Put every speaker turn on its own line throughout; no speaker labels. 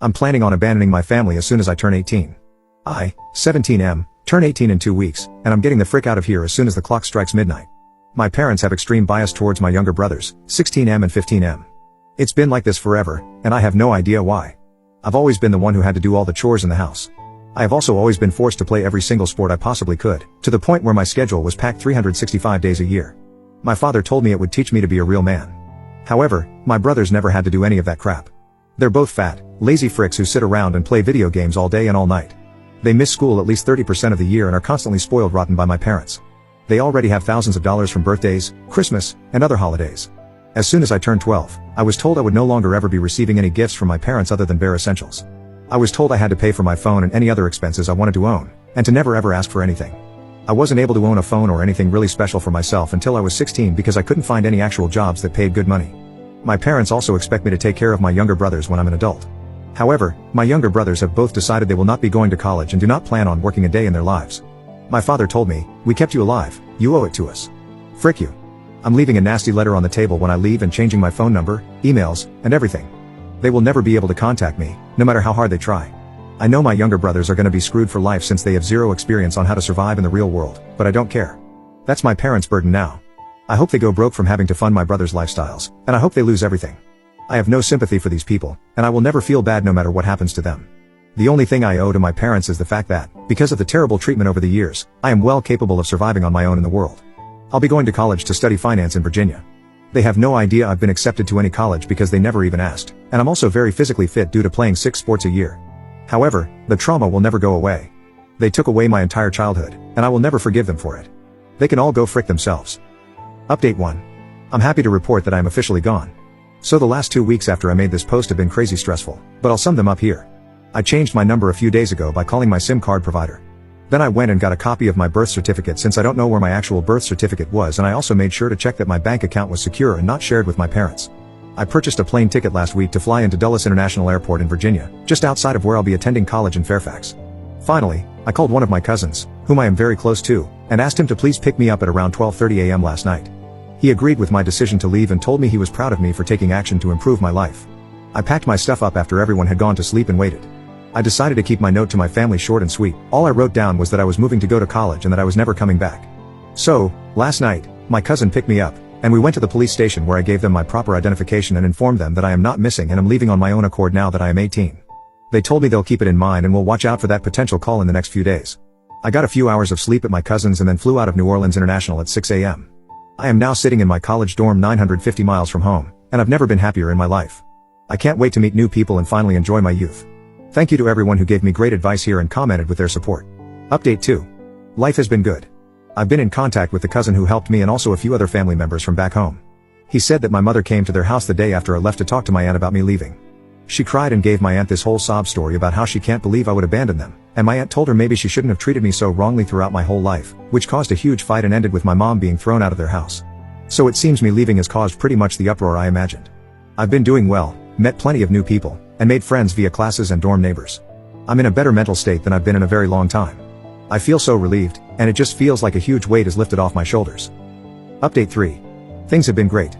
I'm planning on abandoning my family as soon as I turn 18. I, 17M, turn 18 in 2 weeks, and I'm getting the frick out of here as soon as the clock strikes midnight. My parents have extreme bias towards my younger brothers, 16M and 15M. It's been like this forever, and I have no idea why. I've always been the one who had to do all the chores in the house. I have also always been forced to play every single sport I possibly could, to the point where my schedule was packed 365 days a year. My father told me it would teach me to be a real man. However, my brothers never had to do any of that crap. They're both fat, lazy fricks who sit around and play video games all day and all night. They miss school at least 30% of the year and are constantly spoiled rotten by my parents. They already have thousands of dollars from birthdays, Christmas, and other holidays. As soon as I turned 12, I was told I would no longer ever be receiving any gifts from my parents other than bare essentials. I was told I had to pay for my phone and any other expenses I wanted to own, and to never ever ask for anything. I wasn't able to own a phone or anything really special for myself until I was 16 because I couldn't find any actual jobs that paid good money. My parents also expect me to take care of my younger brothers when I'm an adult. However, my younger brothers have both decided they will not be going to college and do not plan on working a day in their lives. My father told me, "We kept you alive, you owe it to us. Frick you. I'm leaving a nasty letter on the table when I leave and changing my phone number, emails, and everything. They will never be able to contact me, no matter how hard they try. I know my younger brothers are going to be screwed for life since they have zero experience on how to survive in the real world, but I don't care. That's my parents' burden now. I hope they go broke from having to fund my brothers' lifestyles, and I hope they lose everything. I have no sympathy for these people, and I will never feel bad no matter what happens to them. The only thing I owe to my parents is the fact that, because of the terrible treatment over the years, I am well capable of surviving on my own in the world. I'll be going to college to study finance in Virginia. They have no idea I've been accepted to any college because they never even asked, and I'm also very physically fit due to playing 6 sports a year. However, the trauma will never go away. They took away my entire childhood, and I will never forgive them for it. They can all go frick themselves. Update 1. I'm happy to report that I am officially gone. So the last 2 weeks after I made this post have been crazy stressful, but I'll sum them up here. I changed my number a few days ago by calling my SIM card provider. Then I went and got a copy of my birth certificate since I don't know where my actual birth certificate was, and I also made sure to check that my bank account was secure and not shared with my parents. I purchased a plane ticket last week to fly into Dulles International Airport in Virginia, just outside of where I'll be attending college in Fairfax. Finally, I called one of my cousins, whom I am very close to, and asked him to please pick me up at around 12:30 a.m. last night. He agreed with my decision to leave and told me he was proud of me for taking action to improve my life. I packed my stuff up after everyone had gone to sleep and waited. I decided to keep my note to my family short and sweet. All I wrote down was that I was moving to go to college and that I was never coming back. So, last night, my cousin picked me up, and we went to the police station where I gave them my proper identification and informed them that I am not missing and am leaving on my own accord now that I am 18. They told me they'll keep it in mind and will watch out for that potential call in the next few days. I got a few hours of sleep at my cousin's and then flew out of New Orleans International at 6 a.m. I am now sitting in my college dorm 950 miles from home, and I've never been happier in my life. I can't wait to meet new people and finally enjoy my youth. Thank you to everyone who gave me great advice here and commented with their support. Update 2. Life has been good. I've been in contact with the cousin who helped me and also a few other family members from back home. He said that my mother came to their house the day after I left to talk to my aunt about me leaving. She cried and gave my aunt this whole sob story about how she can't believe I would abandon them, and my aunt told her maybe she shouldn't have treated me so wrongly throughout my whole life, which caused a huge fight and ended with my mom being thrown out of their house. So it seems me leaving has caused pretty much the uproar I imagined. I've been doing well, met plenty of new people, and made friends via classes and dorm neighbors. I'm in a better mental state than I've been in a very long time. I feel so relieved, and it just feels like a huge weight is lifted off my shoulders. Update 3. Things have been great.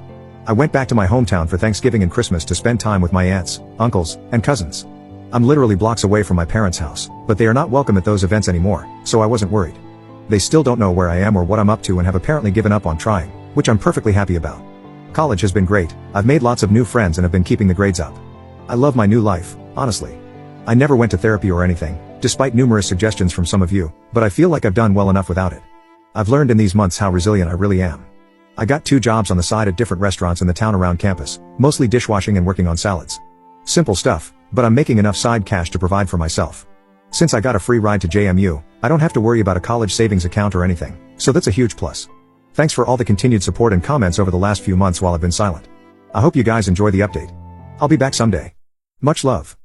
I went back to my hometown for Thanksgiving and Christmas to spend time with my aunts, uncles, and cousins. I'm literally blocks away from my parents' house, but they are not welcome at those events anymore, so I wasn't worried. They still don't know where I am or what I'm up to and have apparently given up on trying, which I'm perfectly happy about. College has been great, I've made lots of new friends and have been keeping the grades up. I love my new life, honestly. I never went to therapy or anything, despite numerous suggestions from some of you, but I feel like I've done well enough without it. I've learned in these months how resilient I really am. I got 2 jobs on the side at different restaurants in the town around campus, mostly dishwashing and working on salads. Simple stuff, but I'm making enough side cash to provide for myself. Since I got a free ride to JMU, I don't have to worry about a college savings account or anything, so that's a huge plus. Thanks for all the continued support and comments over the last few months while I've been silent. I hope you guys enjoy the update. I'll be back someday. Much love.